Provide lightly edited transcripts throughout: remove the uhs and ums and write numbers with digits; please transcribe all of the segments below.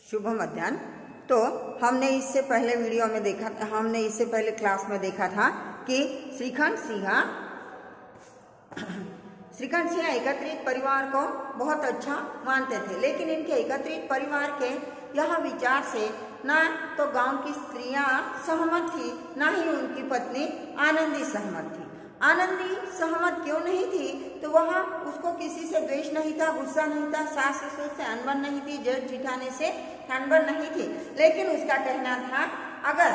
शुभ मध्याह्न। तो हमने इससे पहले वीडियो में देखा था, हमने इससे पहले क्लास में देखा था कि श्रीखंड सिंह एकत्रित परिवार को बहुत अच्छा मानते थे, लेकिन इनके एकत्रित परिवार के यह विचार से ना तो गांव की स्त्रियां सहमत थी, ना ही उनकी पत्नी आनंदी सहमत थी। आनंदी सहमत क्यों नहीं थी? तो वह उसको किसी से द्वेष नहीं था, गुस्सा नहीं था, सास ससुर से अनबन नहीं थी, जेठ जिठाने से अनबन नहीं थी, लेकिन उसका कहना था अगर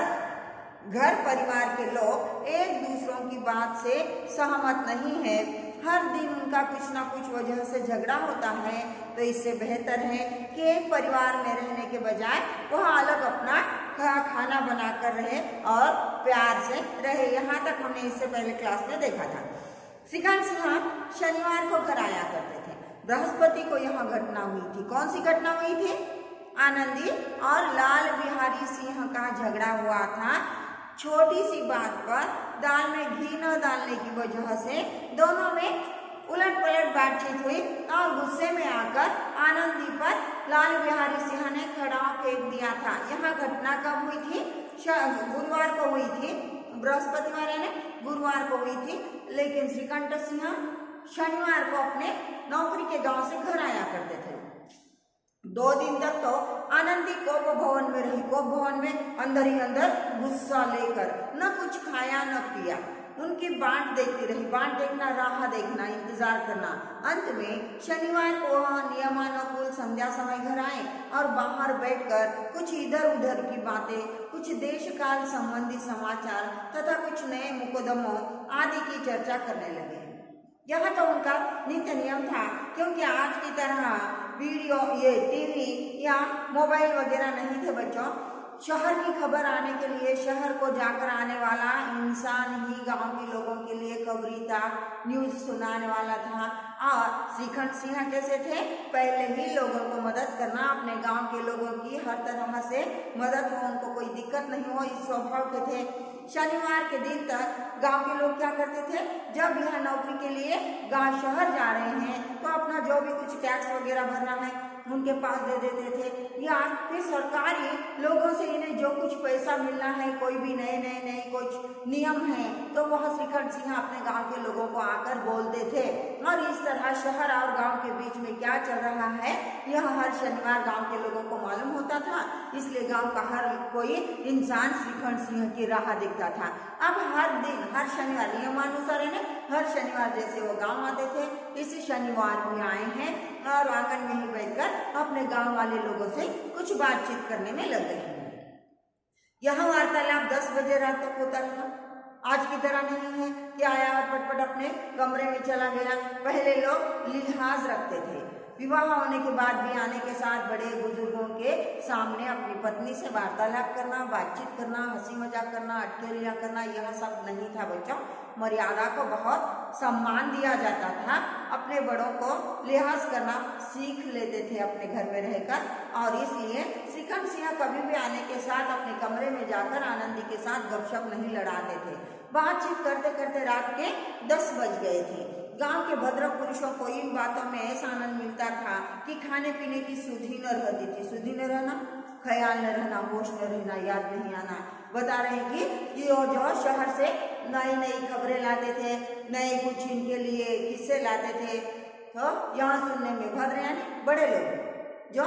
घर परिवार के लोग एक दूसरों की बात से सहमत नहीं है, हर दिन उनका कुछ ना कुछ वजह से झगड़ा होता है, तो इससे बेहतर है कि एक परिवार में रहने के बजाय वह अलग अपना खाना बनाकर रहे और प्यार से रहे। यहाँ तक हमने इससे पहले क्लास में देखा था। श्रीखंड सिंह शनिवार को घर आया करते थे। बृहस्पति को यहाँ घटना हुई थी। कौन सी घटना हुई थी? आनंदी और लाल बिहारी सिंह का झगड़ा हुआ था। छोटी सी बात पर दाल में घी न डालने की वजह से दोनों में उलट पलट बातचीत हुई और गुस्से में आकर आनंदी पर लाल बिहारी सिंह ने खड़ाव फेंक दिया था। यहाँ घटना कब हुई थी? गुरुवार को हुई थी। बृहस्पतिवार ने गुरुवार को हुई थी, लेकिन श्रीखंड सिंह शनिवार को अपने नौकरी के गांव से घर आया करते थे। 2 दिन तक तो आनंदी कोप भवन में रही। कोप भवन में अंदर ही अंदर गुस्सा लेकर न कुछ खाया न पिया। उनकी बाट देखती रही। बाट देखना, राह देखना, इंतजार करना। अंत में शनिवार को वह नियमानुकूल संध्या समय घर आए और बाहर बैठकर कुछ इधर उधर की बातें, कुछ देश काल संबंधी समाचार तथा कुछ नए मुकदमों आदि की चर्चा करने लगे। यह तो उनका नित्य नियम था, क्योंकि आज की तरह वीडियो, ये टीवी या मोबाइल वगैरह नहीं थे बच्चों। शहर की खबर आने के लिए शहर को जाकर आने वाला इंसान ही गांव के लोगों के लिए खबरीता न्यूज सुनाने वाला था। और श्रीखंड सिंह कैसे थे? पहले ही लोगों को मदद करना, अपने गांव के लोगों की हर तरह से मदद हो, उनको कोई दिक्कत नहीं हो, इस स्वभाव के थे। शनिवार के दिन तक गांव के लोग क्या करते थे? जब यह नौकरी के लिए गांव शहर जा रहे हैं तो अपना जो भी कुछ टैक्स वगैरह भरना है उनके पास दे देते थे, या फिर सरकारी लोगों से इन्हें जो कुछ पैसा मिलना है, कोई भी नए कुछ नियम है, तो वह श्रीखंड सिंह अपने गांव के लोगों को आकर बोलते थे। और इस तरह शहर और गांव के बीच में क्या चल रहा है यह हर शनिवार गांव के लोगों को मालूम होता था। इसलिए गांव का हर कोई इंसान श्रीखंड सिंह की राह देखता था। अब हर दिन, हर शनिवार नियमानुसार है ना, हर शनिवार जैसे वो गांव आते थे, इसी शनिवार भी आए हैं और आंगन में ही बैठकर अपने गांव वाले लोगों से कुछ बातचीत करने में लग गए हैं। यह वार्तालाप 10 बजे रात तक होता था। आज की तरह नहीं है कि आया और पटपट अपने कमरे में चला गया। पहले लोग लिहाज रखते थे। विवाह होने के बाद भी आने के साथ बड़े बुजुर्गों के सामने अपनी पत्नी से वार्तालाप करना, बातचीत करना, हंसी मजाक करना, अटखेलियां करना, यह सब नहीं था बच्चों। मर्यादा को बहुत सम्मान दिया जाता था। अपने बड़ों को लिहाज करना सीख लेते थे अपने घर में रहकर, और इसलिए श्रीखंड सिंह कभी भी आने के साथ अपने कमरे में जाकर आनंदी के साथ गपशप नहीं लड़ाते थे। बातचीत करते करते रात के 10 बज गए थे। गांव के भद्र पुरुषों को इन बातों में ऐसा आनंद मिलता था कि खाने पीने की सुधि न रहती थी। सुधि न रहना, ख्याल न रहना, होश न रहना, याद नहीं आना। बता रहे हैं कि ये जो शहर से नई खबरें लाते थे, नए कुछ इनके लिए किस्से लाते थे, तो यहाँ सुनने में भद्र यानी बड़े लोग जो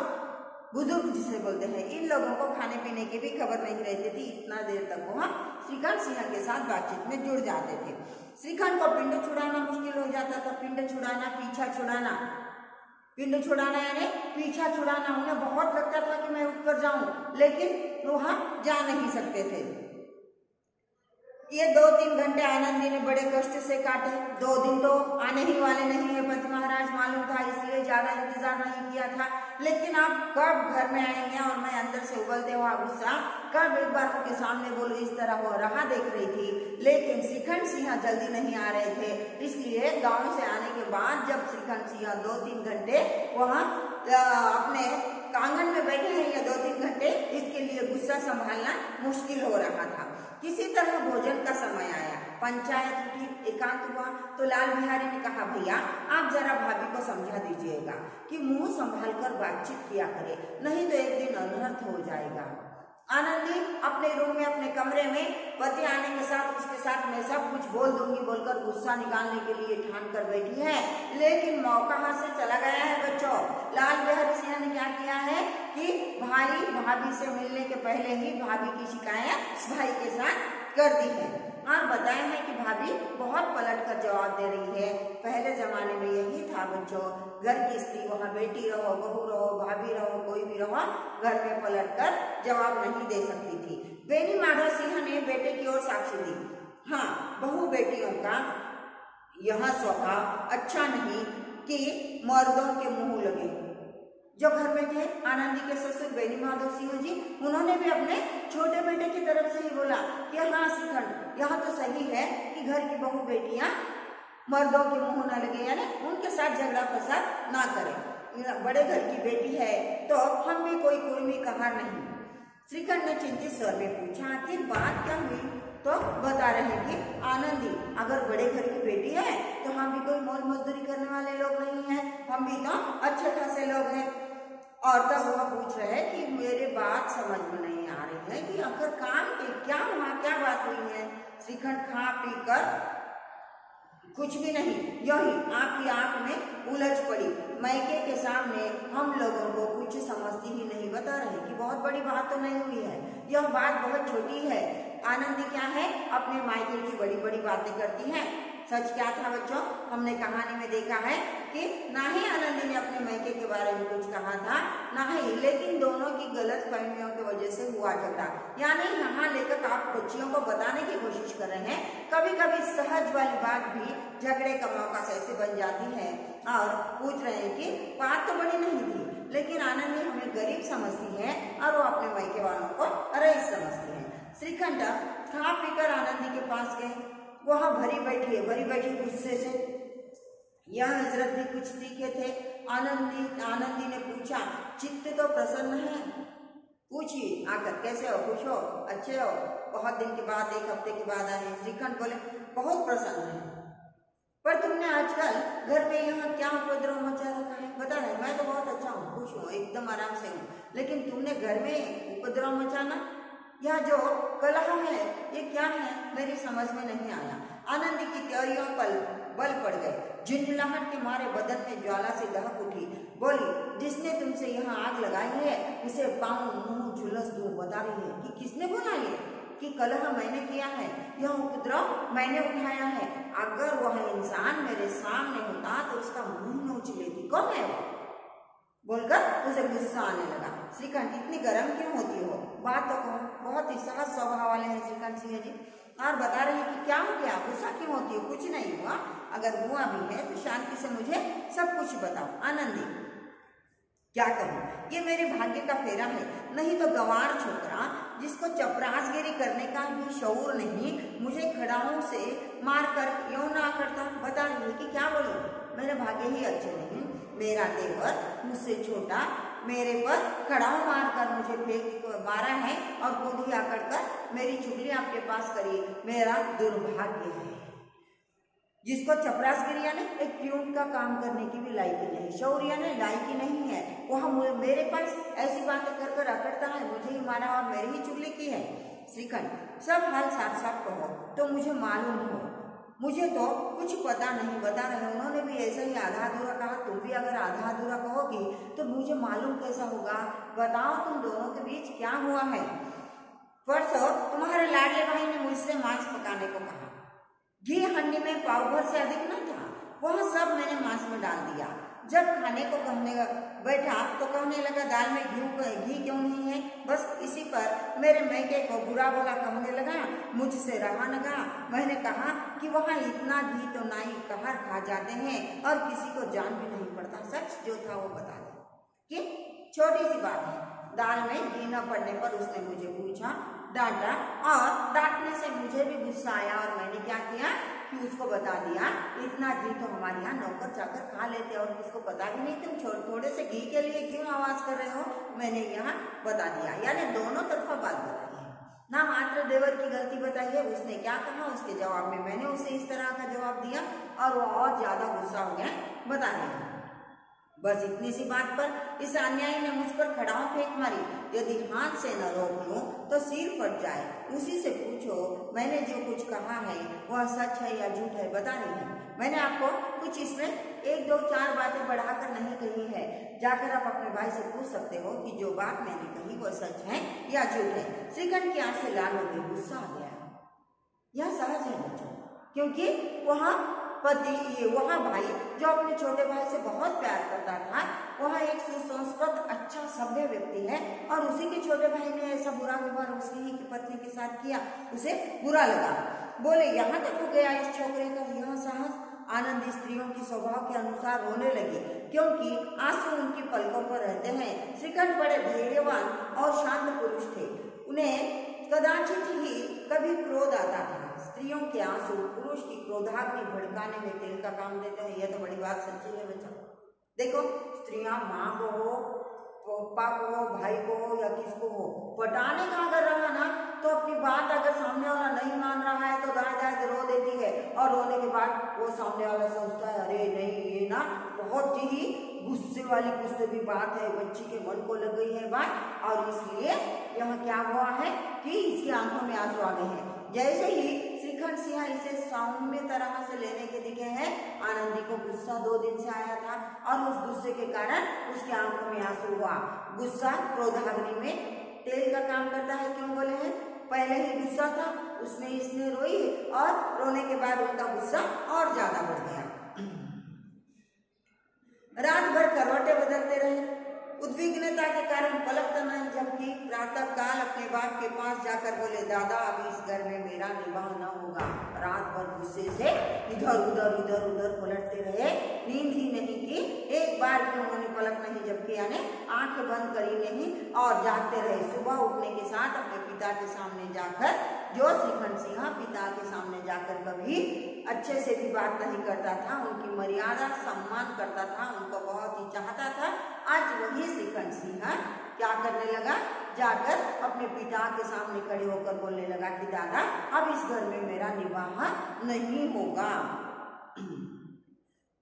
बुजुर्ग जिसे बोलते हैं, इन लोगों को खाने पीने की भी खबर नहीं रहती थी। इतना देर तक वह श्रीखंड सिंह के साथ बातचीत में जुड़ जाते थे। श्रीखंड को पिंड छुड़ाना मुश्किल हो जाता था। पिंड छुड़ाना, पीछा छुड़ाना। पिंड छुड़ाना यानी पीछा छुड़ाना। उन्हें बहुत लगता था कि मैं उठकर जाऊं, लेकिन वहां जा नहीं सकते थे। ये 2-3 घंटे आनंदी ने बड़े कष्ट से काटे। 2 दिन तो आने ही वाले नहीं है, पति महाराज मालूम था, इसलिए ज्यादा इंतजार नहीं किया था। लेकिन आप कब घर में आएंगे और मैं अंदर से उबलते हुआ गुस्सा कब एक बार उनके सामने बोलूं, इस तरह वो राह देख रही थी। लेकिन श्रीखंड सिंह जल्दी नहीं आ रहे थे, इसलिए गांव से आने के बाद जब श्रीखंड सिंह 2-3 घंटे वहां अपने आंगन में बैठे हैं या 2-3 घंटे, इसके लिए गुस्सा संभालना मुश्किल हो रहा था। किसी तरह भोजन का समय आया। पंचायत उठी, एकांत हुआ तो लाल बिहारी ने कहा, भैया आप जरा भाभी को समझा दीजिएगा कि मुंह संभाल कर बातचीत किया करे, नहीं तो एक दिन अनहद अंत हो जाएगा। आनंदी अपने रूम में अपने कमरे में पति आने के साथ उसके साथ मैं सब कुछ बोल दूंगी बोलकर गुस्सा निकालने के लिए ठान कर बैठी है, लेकिन मौका हाथ से चला गया है बच्चों। लाल बिहारी सिंह ने क्या किया है कि भाई भाभी से मिलने के पहले ही भाभी की शिकायत भाई के साथ कर दी है और बताया है कि भाभी बहुत पलट कर जवाब दे रही है। पहले जमाने में यही था बच्चों, घर की स्त्री वहाँ बेटी रहो, बहू रहो, भाभी रहो, कोई भी रहो, घर में पलट कर जवाब नहीं दे सकती थी। बेनी माधव सिंह ने बेटे की ओर साक्षी दी। हाँ, बहू बेटियों का यह स्वभाव अच्छा नहीं कि मर्दों के मुंह लगे। जो घर में थे आनंदी के ससुर बेनी माधव सिंह जी, उन्होंने भी अपने छोटे बेटे की तरफ से ही बोला कि हाँ श्रीखंड, यह तो सही है कि घर की बहू बेटियां मर्दों के मुंह न लगे, यानी उनके साथ झगड़ा फसाद ना करें। बड़े घर की बेटी है तो हम भी कोई कुर्मी कहा नहीं। श्रीखंड ने चिंतित स्वर में पूछा, आखिर बात क्या हुई? तो बता रहे कि आनंदी, अगर बड़े घर की बेटी है तो हम भी कोई मौज मजदूरी करने वाले लोग नहीं हैं, हम भी तो अच्छे खासे लोग हैं। और तब वह पूछ रहे कि मेरे बात समझ में नहीं आ रही है कि आखिर काम के क्या हुआ, क्या बात हुई है? श्रीखंड खा पी कर कुछ भी नहीं, यही आंख की आंख में उलझ पड़ी। मायके के सामने हम लोगों को कुछ समझती ही नहीं, बता रहे कि बहुत बड़ी बात तो नहीं हुई है, यह बात बहुत छोटी है। आनंदी क्या है, अपने मायके की बड़ी बड़ी बातें करती है। सच क्या था बच्चों, हमने कहानी में देखा है कि ना ही आनंदी ने अपने मायके के बारे में कुछ कहा था, ना ही, लेकिन दोनों की गलत फहमियों की वजह से हुआ झगड़ा। यानी यहाँ लेखक आप बच्चियों को बताने की कोशिश कर रहे हैं कभी कभी सहज वाली बात भी झगड़े का मौका कैसे बन जाती है। और पूछ रहे हैं कि बात तो बड़ी नहीं थी, लेकिन आनंदी हमें गरीब समझती है और वो अपने मायके वालों को रईस समझती है। श्रीखंड खा पीकर आनंदी के पास गए, वहां भरी बैठी गुस्से से। यह हजरत भी कुछ तीखे थे। आनंदी ने पूछा, चित्त तो प्रसन्न है? पूछिए आकर, कैसे हो, खुश हो, अच्छे हो? बहुत दिन के बाद, एक हफ्ते के बाद आए। श्रीखंड बोले, बहुत प्रसन्न है, पर तुमने आजकल घर में यहाँ क्या उपद्रव मचा रखा है? बता रहे, मैं तो बहुत अच्छा हूँ, खुश हूँ, एकदम आराम से हूँ, लेकिन तुमने घर में उपद्रव मचाना, यह जो कलह है ये क्या है, मेरी समझ में नहीं आया। आनंदी की तैयारियों पर बल पड़ गए। झुंझलाहट के मारे बदन में ज्वाला से दहक उठी। बोली, जिसने तुमसे यहाँ आग लगाई है उसे पाँव मुंह झुलस दूं। बता रही है कि किसने बोला ये कि कलह मैंने किया है, यह उपद्रव मैंने उठाया है। अगर वह इंसान मेरे सामने होता तो उसका मुंह नोच लेती। कौन है वो? बोलकर उसे गुस्सा आने लगा। श्रीखंड, इतनी गर्म क्यों होती हो, बात तो कहो। बहुत ही सहज स्वभाव वाले हैं श्रीखंड सिंह जी, और बता रहे हैं कि क्या हो गया, गुस्सा क्यों होती हो? कुछ नहीं हुआ, अगर हुआ भी है तो शांति से मुझे सब कुछ बताओ। आनंदी, क्या कहूँ, ये मेरे भाग्य का फेरा है, नहीं तो गंवार छोकरा जिसको चपरासगिरी करने का भी शऊर नहीं, मुझे खड़ाओं से मारकर क्यों ना करता। बता रही है कि क्या बोलूं, मेरे भाग्य ही अच्छे नहीं। मेरा देवर मुझसे छोटा मेरे पर खड़ाओं मारकर मुझे फेंक मारा है और खुद ही आकर कर मेरी चुगली आपके पास करी, मेरा दुर्भाग्य है। जिसको चपरासगिरी यानी एक क्यूट का काम करने की भी लायकी नहीं, शौर्य यानी लायकी नहीं है, वह मेरे पास ऐसी बातें कर कर अकड़ता है, मुझे ही मारा और मेरी ही चुगली की है। श्रीखंड, सब हाल साफ साफ कहो तो मुझे मालूम हो, मुझे तो कुछ पता नहीं। बता रहे, उन्होंने भी ऐसा ही आधा अधूरा कहा, तुम भी अगर आधा अधूरा कहोगी तो मुझे मालूम कैसा होगा। बताओ तुम दोनों के बीच क्या हुआ है। परसों तुम्हारे लाडले भाई ने मुझसे मांस पकाने को कहा, घी हंडी में पाव भर से अधिक न था, वह सब मैंने मांस में डाल दिया। जब खाने को कहने बैठा तो कहने लगा, दाल में घी क्यों नहीं है। बस इसी पर मेरे मैके को बुरा भला कहने लगा, मुझसे रहा न गया। मैंने कहा कि वहाँ इतना घी तो नाई कहर खा जाते हैं और किसी को जान भी नहीं पड़ता। सच जो था वो बता दे कि छोटी सी बात है। दाल में घी न पड़ने पर उसने मुझे पूछा, डांटा, और डांटने से मुझे भी गुस्सा आया और मैंने क्या किया कि उसको बता दिया, इतना घी तो हमारे यहाँ नौकर चाकर खा लेते और किसको पता भी नहीं, तुम थोड़े से घी के लिए क्यों आवाज कर रहे हो। मैंने यहाँ बता दिया, यानी दोनों तरफा बात बताई है, ना मात्र देवर की गलती बताई है। उसने क्या कहा, उसके जवाब में मैंने उसे इस तरह का जवाब दिया और वो और ज्यादा गुस्सा हो गया। बता दिया, बस इतनी सी बात पर इस अन्यायी ने मुझ पर खड़ाऊ फेंक मारी। यदि हाथ से न रोक लूं तो सिर फट जाए। उसी से पूछो मैंने जो कुछ कहा है वह सच है या झूठ है, बता रही है। मैंने आपको कुछ इसमें 1, 2, 4 बातें बढ़ाकर नहीं कही है। जाकर आप अपने भाई से पूछ सकते हो कि जो बात मैंने कही वह सच है या झूठ है। श्रीखंड की आंखें लाल हो गई, गुस्सा आ गया। यह सहज है बच्चों, क्योंकि वह भाई जो अपने छोटे भाई से बहुत प्यार करता था, वह एक सुसंस्कृत अच्छा सभ्य व्यक्ति है और उसी के छोटे भाई ने ऐसा बुरा व्यवहार उसकी ही पत्नी के साथ किया, उसे बुरा लगा। बोले यहाँ तक हो गया इस छोकरे का यह साहस। आनंदी स्त्रियों की स्वभाव के अनुसार रोने लगी, क्योंकि आंसू उनकी पलकों पर रहते हैं। श्रीखंड बड़े धैर्यवान और शांत पुरुष थे। उन्हें कदाचित ही कभी क्रोध आता था। स्त्रियों के आंसू पुरुष की क्रोधाग्नि भड़काने में तेल का काम देते हैं। यह तो बड़ी बात सच्ची है बच्चा। देखो, स्त्रियां माँ को हो, पापा को हो, भाई को हो या किसको हो, पटाने का अगर रहा ना तो अपनी बात अगर सामने वाला नहीं मान रहा है तो दाएं रो देती है, और रोने के बाद वो सामने वाला सोचता है अरे नहीं ये ना बहुत ही गुस्से वाली कुछ तो भी बात है, बच्ची के मन को लग गई है बात, और इसलिए यह क्या हुआ है कि इसकी आंखों में आंसू आ गए हैं। जैसे ही श्रीखंड सिंह इसे सौम्य तरह से लेने के दिखे हैं, आनंदी को गुस्सा 2 दिन से आया था और उस गुस्से के कारण उसकी आंखों में आंसू हुआ। गुस्सा क्रोधाग्नि में तेल का काम करता है। क्यों बोले हैं? पहले ही गुस्सा था, इसने रोई और रोने के बाद उनका गुस्सा और ज्यादा बढ़ गया। रात भर करवटें बदलते रहे। उद्विग्नता के कारण पलक तो नहीं झपकी। प्रातः काल अपने बाप के पास जाकर बोले, दादा अभी इस घर में मेरा निवाह न होगा। रात भर गुस्से से इधर उधर पलटते रहे, नींद ही नहीं की। एक बार भी उन्होंने पलक नहीं झपकी, यानी आंखें बंद करी नहीं और जागते रहे। सुबह उठने के साथ अपने पिता के सामने जाकर, जो श्रीखंड सिंह पिता के सामने जाकर कभी अच्छे से भी बात नहीं करता था, उनकी मर्यादा सम्मान करता था, उनको बहुत ही चाहता था, आज वही श्रीखंड सिंह क्या करने लगा, जाकर अपने पिता के सामने खड़े होकर बोलने लगा कि दादा अब इस घर में मेरा निवाह नहीं होगा।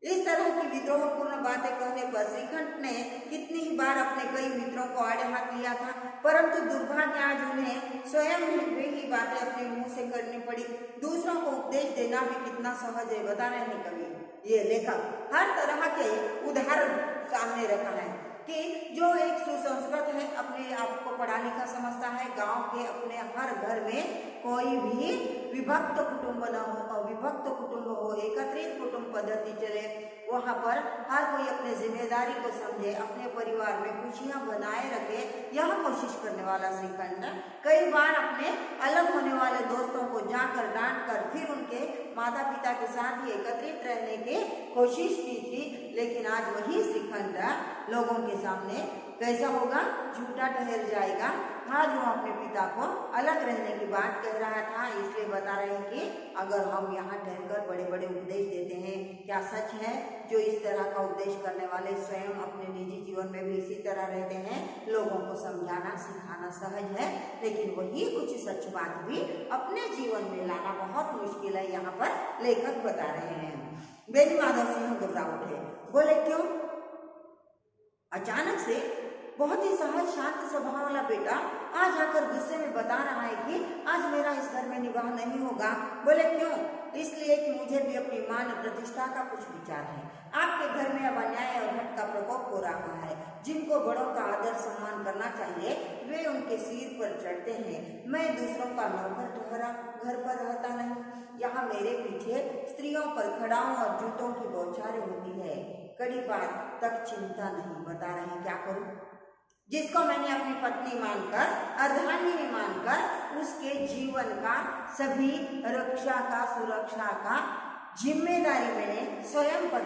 इस तरह की विद्रोहपूर्ण बातें कहने पर श्रीखंड ने कितनी ही बार अपने कई मित्रों को आड़े हाथ लिया था, परंतु दुर्भाग्य आज उन्हें स्वयं वे ही बातें अपने मुंह से करनी पड़ी। दूसरों को उपदेश देना भी कितना सहज है, बता रहे हैं कवि। ये लेखक हर तरह के उदाहरण सामने रखा है कि जो एक सुसंस्कृत है, अपने आप को पढ़ा लिखा समझता है, गांव के अपने हर घर में कोई भी विभक्त कुटुंब न हो, अविभक्त कुटुंब हो, एकत्रित कुटुंब पद्धति चले, वहां पर हर कोई अपने जिम्मेदारी को समझे, अपने परिवार में खुशियां बनाए रखे, यह कोशिश करने वाला श्रीखंड कई बार अपने अलग होने वाले दोस्तों को जाकर डांट कर फिर उनके माता पिता के साथ ही एकत्रित रहने की कोशिश की थी। लेकिन आज वही श्रीखंड लोगों के सामने कैसा होगा, झूठा ठहर जाएगा। आज वो अपने पिता को अलग रहने की बात कह रहा था, इसलिए बता रहे हैं कि अगर हम यहाँ ठहरकर बड़े बड़े उपदेश देते हैं, क्या सच है जो इस तरह का उपदेश करने वाले स्वयं अपने निजी जीवन में भी इसी तरह रहते हैं? लोगों को समझाना सिखाना सहज है, लेकिन वही कुछ सच बात भी अपने जीवन में लाना बहुत मुश्किल है, यहाँ पर लेखक बता रहे हैं। बेनी माधव सिंह घबरा उठे, बोले क्यों? अचानक से बहुत ही सहज शांत स्वभाव वाला बेटा आज आकर गुस्से में बता रहा है कि आज मेरा इस घर में निवाह नहीं होगा। बोले क्यों? इसलिए कि मुझे भी अपनी मान प्रतिष्ठा का कुछ विचार है। आपके घर में अब अन्याय और हट का प्रकोप हो रहा है। जिनको बड़ों का आदर सम्मान करना चाहिए वे उनके सिर पर चढ़ते हैं। मैं दूसरों का नौकर ठहरा घर पर रहता नहीं। यहाँ मेरे पीछे स्त्रियों पर खड़ाओं और जूतों की बौछारें होती है। कड़ी बात तक चिंता नहीं, बता रहे हैं क्या करूं? जिसको मैंने अपनी पत्नी मानकर, अर्धांगिनी मानकर उसके जीवन का सभी रक्षा का सुरक्षा का जिम्मेदारी मैंने स्वयं पर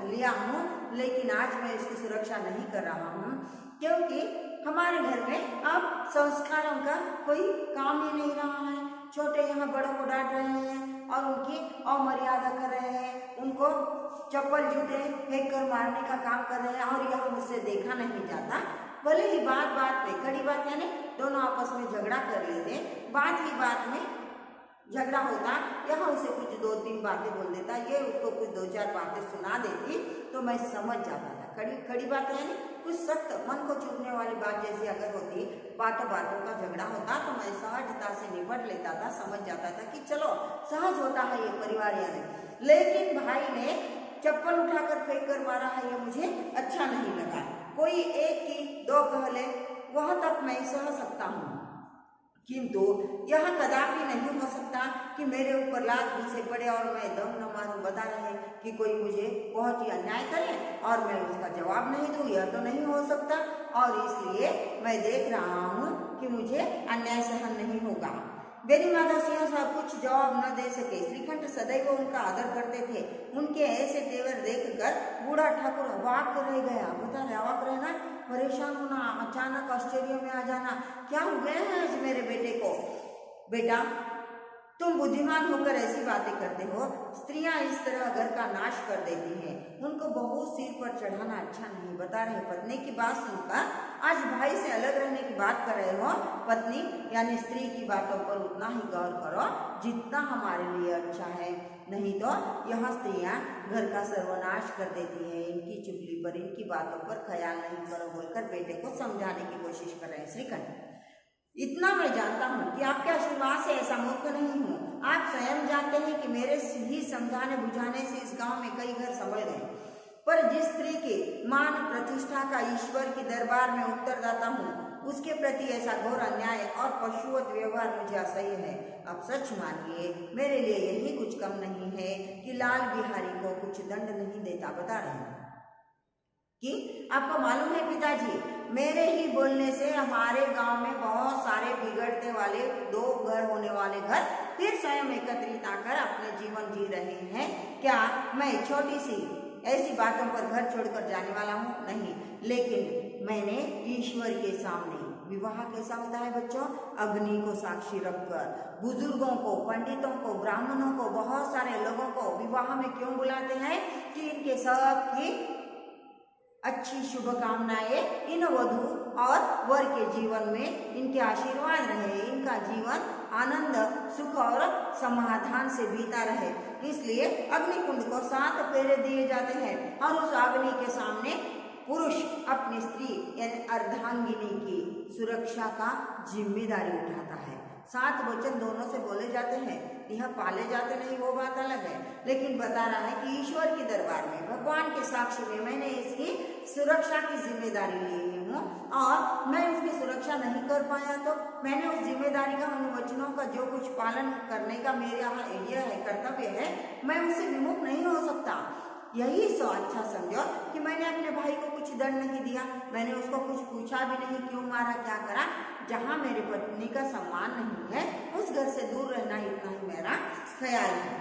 लिया हूँ, लेकिन आज मैं इसकी सुरक्षा नहीं कर रहा हूँ, क्योंकि हमारे घर में अब संस्कारों का कोई काम ही नहीं रहा है। छोटे यहाँ बड़ों को डांट रहे हैं और उनकी अमर्यादा कर रहे हैं, उनको चप्पल जूते फेंक कर मारने का काम कर रहे हैं, और यह मुझसे देखा नहीं जाता। भले ही बात बात में, कड़ी बात यानी दोनों आपस में झगड़ा कर लेते, बात ही बात में झगड़ा होता, यहाँ उसे कुछ 2-3 बातें बोल देता, ये उसको कुछ 2-4 बातें सुना देती, तो मैं समझ जाता था कड़ी बात है नहीं, कुछ सख्त मन को चुभने वाली बात जैसी अगर होती, बातों बातों का झगड़ा होता तो मैं सहजता से निपट लेता था, समझ जाता था कि चलो सहज होता है ये परिवार या नहीं। लेकिन भाई ने चप्पल उठाकर फेंक कर मारा है, ये मुझे अच्छा नहीं लगा। कोई एक की दो कह ले वह तक मैं सह सकता हूँ, किंतु यह कदापि नहीं हो सकता कि मेरे ऊपर लात घुसे पड़े और मैं दम न मारूं। बता रहे कि कोई मुझे बहुत ही अन्याय करे और मैं उसका जवाब नहीं दूं, यह तो नहीं हो सकता, और इसलिए मैं देख रहा हूं कि मुझे अन्याय सहन नहीं होगा। बेनी माधव सिंह साहब कुछ जवाब न दे सके। श्रीकंठ सदैव उनका आदर करते थे। उनके ऐसे तेवर देखकर बूढ़ा ठाकुर अवाक रह गया। बता रहे अवाक रहना, परेशान होना, अचानक आश्चर्य में आ जाना। क्या हो गया है आज मेरे बेटे को? बेटा, तुम बुद्धिमान होकर ऐसी बातें करते हो। स्त्रियां इस तरह घर का नाश कर देती हैं, उनको बहुत सिर पर चढ़ाना अच्छा नहीं। बता रहे पत्नी की बात सुनकर आज भाई से अलग रहने की बात कर रहे हो। पत्नी यानी स्त्री की बातों पर उतना ही गौर करो जितना हमारे लिए अच्छा है, नहीं तो यह स्त्रियां घर का सर्वनाश कर देती हैं। इनकी चुगली पर, इनकी बातों पर ख्याल नहीं करो बोलकर बेटे को समझाने की कोशिश कर रहे हैं श्रीकंठ। इतना मैं जानता हूँ कि आपके आशीर्वाद से ऐसा मूर्ख नहीं हूँ। आप स्वयं जानते हैं कि मेरे ही समझाने बुझाने से इस गांव में कई घर संभल गए, पर जिस स्त्री के मान प्रतिष्ठा का ईश्वर के दरबार में उत्तरदाता हूँ, उसके प्रति ऐसा घोर अन्याय और पशुवत व्यवहार मुझे असह्य है। अब सच मानिए, मेरे लिए यही कुछ कम नहीं है कि लाल बिहारी को कुछ दंड नहीं देता। बता रहे हैं कि आपको मालूम है पिताजी, मेरे ही बोलने से हमारे गांव में बहुत सारे बिगड़ते वाले दो घर होने वाले घर फिर स्वयं एकत्रित आकर अपने जीवन जी रहे हैं। क्या मैं छोटी सी ऐसी बातों पर घर छोड़कर जाने वाला हूँ? नहीं, लेकिन मैंने ईश्वर के सामने, विवाह कैसा होता है बच्चों? अग्नि को साक्षी रखकर बुजुर्गों को, पंडितों को, ब्राह्मणों को, बहुत सारे लोगों को विवाह में क्यों बुलाते हैं? कि इनके सब की अच्छी शुभकामनाएं इन वधू और वर के जीवन में इनके आशीर्वाद रहे, इनका जीवन आनंद, सुख और समाधान से बीता रहे। इसलिए अग्निकुंड को 7 फेरे दिए जाते हैं और उस अग्नि के सामने पुरुष अपनी स्त्री यानी अर्धांगिनी की सुरक्षा का जिम्मेदारी उठाता है। 7 वचन दोनों से बोले जाते हैं, यह पाले जाते नहीं वो बात अलग है, लेकिन बता रहा है कि ईश्वर के दरबार में, भगवान के साक्षी में मैंने इसकी सुरक्षा की जिम्मेदारी ली हूँ और मैं उसकी सुरक्षा नहीं कर पाया तो मैंने उस जिम्मेदारी का, उन वचनों का जो कुछ पालन करने का मेरे यहाँ यह है कर्तव्य है, मैं उससे विमुख नहीं हो सकता। यही सो अच्छा समझो कि मैंने अपने भाई को कुछ दंड नहीं दिया, मैंने उसको कुछ पूछा भी नहीं क्यों मारा, क्या करा। जहाँ मेरी पत्नी का सम्मान नहीं है उस घर से दूर रहना, इतना ही मेरा ख्याल है।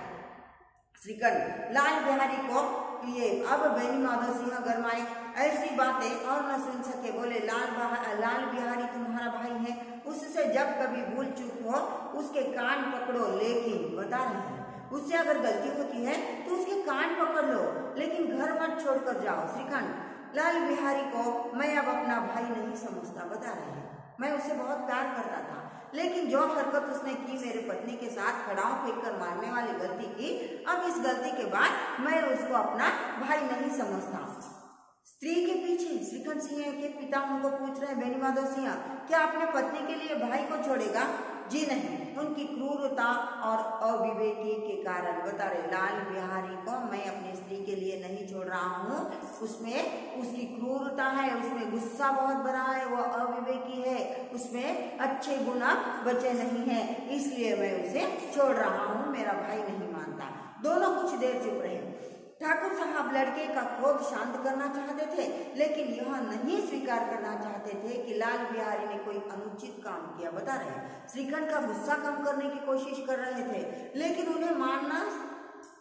श्रीकंठ लाल बिहारी को ये अब बेनी माधव सिंह गरमाए, ऐसी बातें और न सुन सके। बोले लाल बिहारी तुम्हारा भाई है, उससे जब कभी भूल चूक हो उसके कान पकड़ो, लेकिन बता रहे हैं उससे अगर गलती होती है तो उसके कान पकड़ लो, लेकिन घर मत छोड़कर जाओ। श्रीकंठ लाल बिहारी को मैं अब अपना भाई नहीं समझता। बता रहे हैं मैं उससे बहुत प्यार करता था, लेकिन जो हरकत उसने की, मेरे पत्नी के साथ खड़ाऊ फेंक कर मारने वाली गलती की, अब इस गलती के बाद मैं उसको अपना भाई नहीं समझता। स्त्री के पीछे श्रीकंठ सिंह के पिता उनको पूछ रहे हैं, बेनी माधव सिंह क्या अपने पत्नी के लिए भाई को छोड़ेगा? जी नहीं, उनकी क्रूरता और अविवेकी के कारण। बता रहे लाल बिहारी को मैं अपनी स्त्री के लिए नहीं छोड़ रहा हूँ, उसमें उसकी क्रूरता है, उसमें गुस्सा बहुत बड़ा है, वो अविवेकी है, उसमें अच्छे गुण बचे नहीं है, इसलिए मैं उसे छोड़ रहा हूँ, मेरा भाई नहीं मानता। दोनों कुछ देर चुप रहे। ठाकुर साहब लड़के का क्रोध शांत करना चाहते थे, लेकिन यह नहीं स्वीकार करना चाहते थे कि लाल बिहारी ने कोई अनुचित काम किया। बता रहे श्रीकंठ का गुस्सा कम करने की कोशिश कर रहे थे, लेकिन उन्हें मानना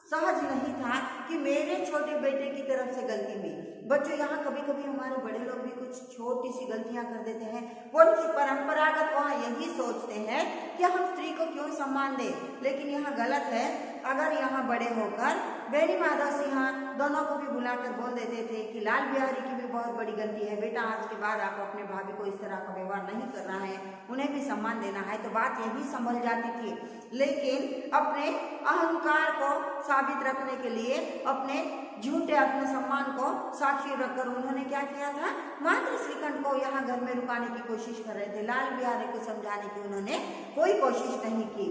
सहज नहीं था कि मेरे छोटे बेटे की तरफ से गलती हुई। बच्चों, यहाँ कभी कभी हमारे बड़े लोग भी कुछ छोटी सी गलतियां कर देते हैं। वो परंपरागत वहाँ यही सोचते हैं कि हम स्त्री को क्यों सम्मान दें, लेकिन यहाँ गलत है। अगर यहाँ बड़े होकर बेनी माधव सिंह दोनों को भी बुलाकर बोल देते थे कि लाल बिहारी की भी बहुत बड़ी गलती है, बेटा आज के बाद आप अपने भाभी को इस तरह का व्यवहार नहीं करना है, उन्हें भी सम्मान देना है, तो बात यही संभल जाती थी। लेकिन अपने अहंकार को साबित रखने के लिए, अपने झूठे अपने सम्मान को साक्षी रखकर उन्होंने क्या किया था, मात्र श्रीखंड को यहाँ घर में रुकाने की कोशिश कर रहे थे। लाल बिहारी को समझाने की उन्होंने कोई कोशिश नहीं की।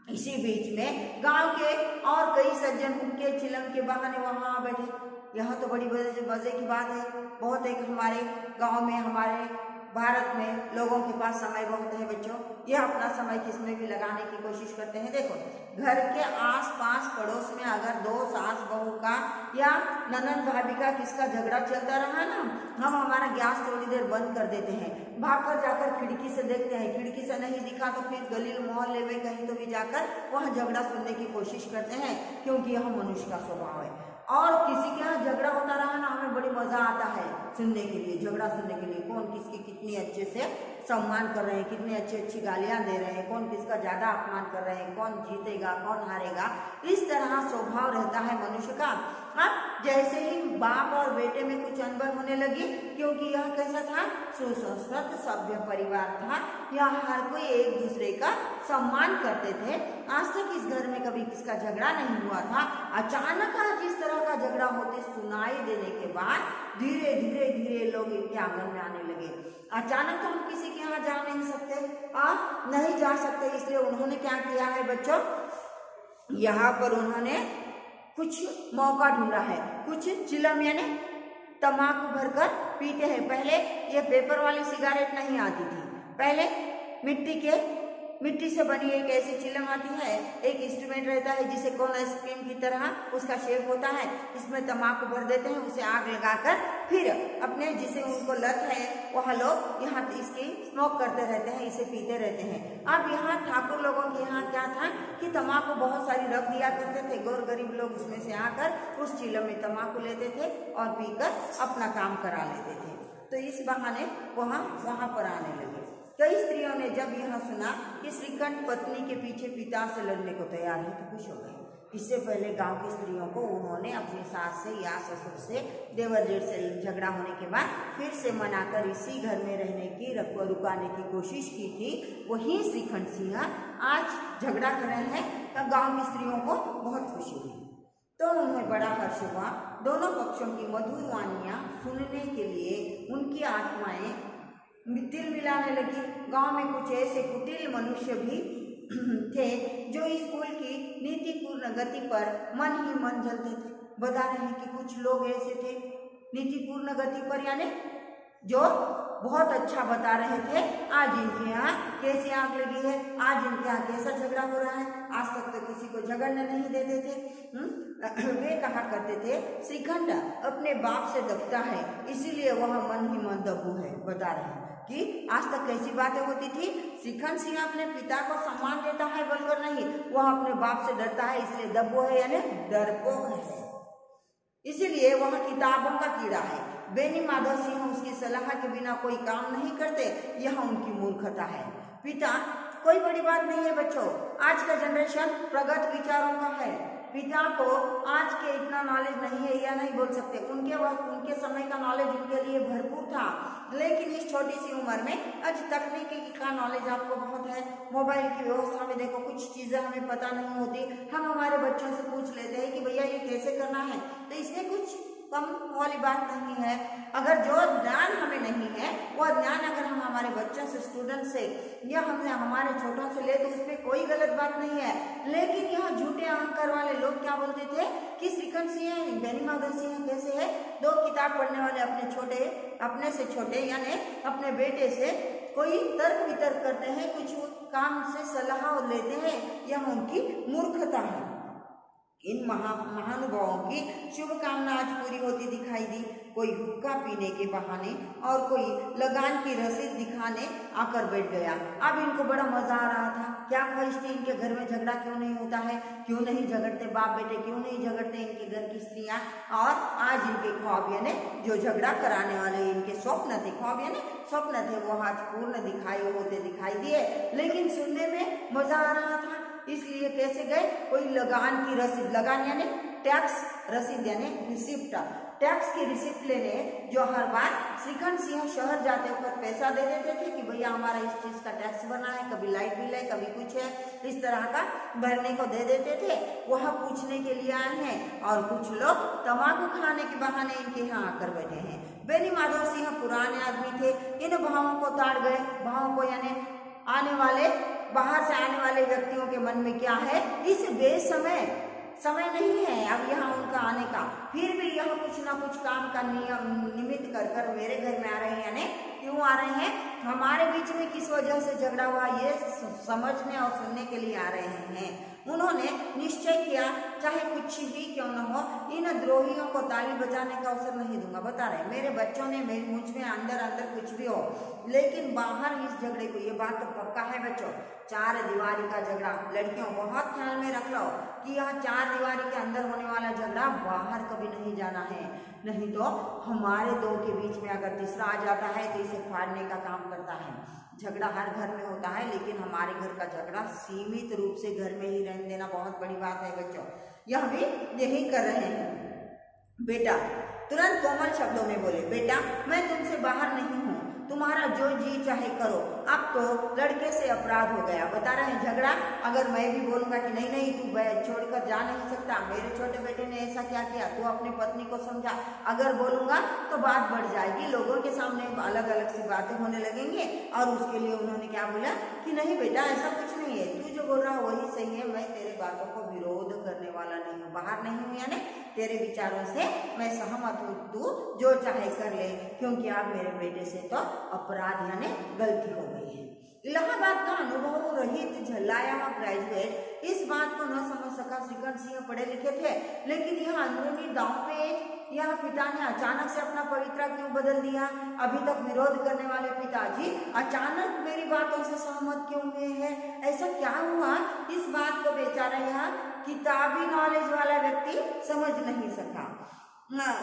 इसी बीच में गांव के और कई सज्जन उनके चिलम के बहाने वहां आ बैठे। यह तो बड़ी मजे की बात है। बहुत एक हमारे गांव में, हमारे भारत में लोगों के पास समय बहुत है बच्चों। यह अपना समय किसमें भी लगाने की कोशिश करते हैं। देखो, घर के आस-पास पड़ोस में अगर दो सास बहू का या ननद भाभी का किसका झगड़ा चलता रहा ना, हम हमारा गैस थोड़ी देर बंद कर देते हैं, भागकर जाकर खिड़की से देखते हैं। खिड़की से नहीं दिखा तो फिर गली मोहल्ले में कहीं तो भी जाकर वह झगड़ा सुनने की कोशिश करते हैं, क्योंकि यह मनुष्य का स्वभाव है। और किसी के यहाँ झगड़ा होता रहा ना, हमें बड़ी मजा आता है सुनने के लिए, झगड़ा सुनने के लिए। कौन किसकी कितनी अच्छे से सम्मान कर रहे हैं, कितनी अच्छी गालियां दे रहे हैं, कौन किसका ज्यादा अपमान कर रहे हैं, कौन जीतेगा कौन हारेगा, इस तरह स्वभाव रहता है मनुष्य का। अब जैसे ही बाप और बेटे में कुछ अनबन होने लगी, क्योंकि यह कैसा था, सुसंस्कृत सभ्य परिवार था, यहाँ हर कोई एक दूसरे का सम्मान करते थे। आज तक इस घर में कभी किसका झगड़ा नहीं हुआ था। अचानक आज इस तरह का झगड़ा होते सुनाई देने के बाद धीरे धीरे धीरे लोग इनके आंगन में आने लगे। अचानक तो हम किसी के यहाँ जा नहीं सकते, नहीं जा सकते, इसलिए उन्होंने क्या किया है बच्चों, यहाँ पर उन्होंने कुछ मौका ढूंढा है। कुछ चिलम यानी तम्बाकू भरकर पीते हैं। पहले ये पेपर वाली सिगारेट नहीं आती थी, पहले मिट्टी से बनी एक ऐसी चिलम आती है, एक इंस्ट्रूमेंट रहता है जिसे कोन आइसक्रीम की तरह उसका शेप होता है, इसमें तम्बाकू भर देते हैं, उसे आग लगाकर फिर अपने जिसे उनको लत है वह लोग यहाँ इसकी स्मोक करते रहते हैं, इसे पीते रहते हैं। अब यहाँ ठाकुर लोगों के यहाँ क्या था कि तम्बाकू बहुत सारी रख दिया करते थे, गौर गरीब लोग उसमें से आकर उस चिलम में तम्बाकू लेते थे और पीकर अपना काम करा लेते थे। तो इस बहाने वहाँ पर आने लगे। कई स्त्रियों ने जब यह सुना कि श्रीखंड पत्नी के पीछे पिता से लड़ने को तैयार है तो खुश हो गए। इससे पहले गांव की स्त्रियों को उन्होंने अपनी सास से या ससुर से, देवर जेठ से झगड़ा होने के बाद फिर से मनाकर इसी घर में रहने की रुकाने की कोशिश की थी। वही श्रीखंड सिंह आज झगड़ा कर रहे हैं, तब गाँव की स्त्रियों को बहुत खुशी हुई। तो उन्हें बड़ा हर्ष हुआ। दोनों पक्षों की मधुर वाणियां सुनने के लिए उनकी आत्माएं तिल मिलाने लगी। गांव में कुछ ऐसे कुटिल मनुष्य भी थे जो स्कूल की नीतिपूर्ण गति पर मन ही मन जलते थे। बता रहे हैं कि कुछ लोग ऐसे थे नीतिपूर्ण गति पर, यानी जो बहुत अच्छा बता रहे थे आज इनके यहाँ कैसी आग लगी है, आज इनके यहाँ कैसा झगड़ा हो रहा है, आज तक तो किसी को झगड़ने नहीं देते थे। वे कहा करते थे श्रीखंड अपने बाप से दबता है, इसीलिए वह मन ही मन दबू है। बता रहे हैं कि आज तक कैसी बातें होती थी, श्रीखंड सिंह अपने पिता को सम्मान देता है बोलकर नहीं, वह अपने बाप से डरता है, इसलिए दबो है यानी डरपोक है, इसीलिए वह किताबों का कीड़ा है। बेनी माधव सिंह उसकी सलाह के बिना कोई काम नहीं करते, यह उनकी मूर्खता है। पिता कोई बड़ी बात नहीं है बच्चों, आज का जनरेशन प्रगत विचारों का है। पिता को आज के इतना नॉलेज नहीं है या नहीं बोल सकते, उनके वक्त उनके समय का नॉलेज उनके लिए भरपूर था, लेकिन इस छोटी सी उम्र में आज तकनीकी का नॉलेज आपको बहुत है। मोबाइल की व्यवस्था में देखो कुछ चीजें हमें पता नहीं होती, हम हमारे बच्चों से पूछ लेते हैं कि भैया ये कैसे करना है, तो इसमें कुछ कम वाली बात नहीं है। अगर जो ज्ञान हमें नहीं है वह ज्ञान अगर हम हमारे बच्चों से, स्टूडेंट से या हमने हमारे छोटों से ले तो उसमें कोई गलत बात नहीं है। लेकिन यह झूठे अहंकार वाले लोग क्या बोलते थे कि श्रीखंड सिंह, बेनी माधव सिंह कैसे है, दो किताब पढ़ने वाले अपने से छोटे यानी अपने बेटे से कोई तर्क वितर्क करते हैं, कुछ काम से सलाह लेते हैं, यह उनकी मूर्खता है। इन महानुभावों की शुभकामना आज पूरी होती दिखाई दी। कोई हुक्का पीने के बहाने और कोई लगान की रसीद दिखाने आकर बैठ गया। अब इनको बड़ा मजा आ रहा था। क्या ख्वाहिश थी इनके घर में झगड़ा क्यों नहीं होता है, क्यों नहीं झगड़ते बाप बेटे, क्यों नहीं झगड़ते इनके घर की स्त्रियां। और आज इनके ख्वाब यानी जो झगड़ा कराने वाले इनके स्वप्न थे, ख्वाब यानी स्वप्न थे, वो आज पूर्ण दिखाई दिए। लेकिन सुनने में मजा आ रहा था, इसलिए कैसे गए, कोई लगान की रसीद, लगान यानी टैक्स रसीद यानी रिसिप्ट, टैक्स की रिसिप्ट लेने जो हर बार श्रीखंड सिंह शहर जाते वक्त पैसा दे देते थे कि भैया हमारा इस चीज का टैक्स भरना है, कभी लाइट बिल है, कभी कुछ है, इस तरह का भरने को दे देते थे। वह पूछने के लिए आए हैं और कुछ लोग तंबाकू खाने के बहाने इनके यहाँ आकर बैठे हैं। बेनी माधव सिंह पुराने आदमी थे, इन भावों को ताड़ गए। भावों को यानी आने वाले बाहर से आने वाले व्यक्तियों के मन में क्या है, इस बेसमय समय नहीं है अब यहाँ उनका आने का, फिर भी यह कुछ ना कुछ काम का निमित्त कर कर मेरे घर में आ रहे हैं, यानी क्यों आ रहे हैं, हमारे बीच में किस वजह से झगड़ा हुआ ये समझने और सुनने के लिए आ रहे हैं। उन्होंने निश्चय किया चाहे कुछ भी क्यों न हो, इन द्रोहियों को ताली बजाने का अवसर नहीं दूंगा। बता रहे मेरे बच्चों ने मेरी मुझ में अंदर अंदर कुछ भी हो, लेकिन बाहर इस झगड़े को, ये बात तो पक्का है बच्चों, 4 दीवारी का झगड़ा, लड़कियों बहुत ख्याल में रख लो कि यह 4 दीवारी के अंदर होने वाला झगड़ा बाहर कभी नहीं जाना है, नहीं तो हमारे दो के बीच में अगर तीसरा आ जाता है तो इसे फाड़ने का काम करता है। झगड़ा हर घर में होता है, लेकिन हमारे घर का झगड़ा सीमित रूप से घर में ही रहने देना बहुत बड़ी बात है बच्चों। यह भी यही कर रहे हैं। बेटा तुरंत कोमल शब्दों में बोले, बेटा मैं तुमसे बाहर नहीं हूँ, तुम्हारा जो जी चाहे करो, अब तो लड़के से अपराध हो गया। बता रहे हैं झगड़ा, अगर मैं भी बोलूंगा कि नहीं नहीं तू छोड़कर जा नहीं सकता, मेरे छोटे बेटे ने ऐसा क्या किया, तू अपनी पत्नी को समझा, अगर बोलूंगा तो बात बढ़ जाएगी, लोगों के सामने अलग अलग सी बातें होने लगेंगे। और उसके लिए उन्होंने क्या बोला कि नहीं बेटा ऐसा कुछ नहीं है, तू जो बोल रहा है वही सही है, मैं तेरे बातों को विरोध करने वाला नहीं हूँ, बाहर नहीं हूँ, यानी तेरे विचारों से मैं सहमत हूँ, तू जो चाहे कर ले, क्योंकि आप मेरे बेटे से तो अपराध यानी गलती हो गई है। इलाहाबाद का अनुभव रहित झल्लाया हुआ ग्रेजुएट इस बात को न समझ सका। श्रीखंड सिंह पढ़े लिखे थे, लेकिन यह अंदरूनी दांव पे यह पिता ने अचानक से अपना पवित्रा क्यों बदल दिया। अभी तक विरोध करने वाले पिताजी अचानक मेरी बातों से सहमत क्यों हुए हैं, ऐसा क्या हुआ, इस बात को बेचारा यह किताबी नॉलेज वाला व्यक्ति समझ नहीं सका।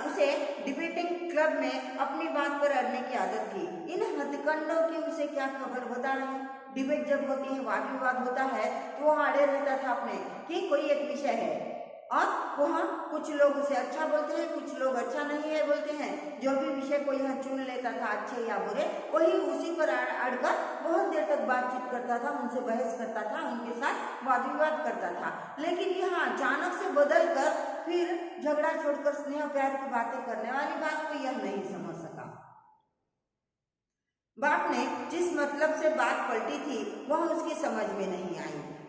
उसे डिबेटिंग क्लब में अपनी बात पर अड़ने की आदत थी। इन हथकंडों की उसे क्या खबर, बता रहे हैं डिबेट जब होती है, वाद विवाद होता है, तो वो अड़े रहता था अपने कि कोई एक विषय है और वहाँ कुछ लोग उसे अच्छा बोलते हैं, कुछ लोग अच्छा नहीं है बोलते हैं, जो भी विषय को यह चुन लेता था अच्छे या बुरे, वही उसी पर अड़कर बहुत देर तक बातचीत करता था, उनसे बहस करता था, उनके साथ वाद विवाद करता था। लेकिन यहाँ अचानक से बदल कर फिर झगड़ा छोड़कर स्नेह प्यार की बातें करने वाली बात को यह नहीं समझ सका। बाप ने जिस मतलब से बात पलटी थी वह उसकी समझ में नहीं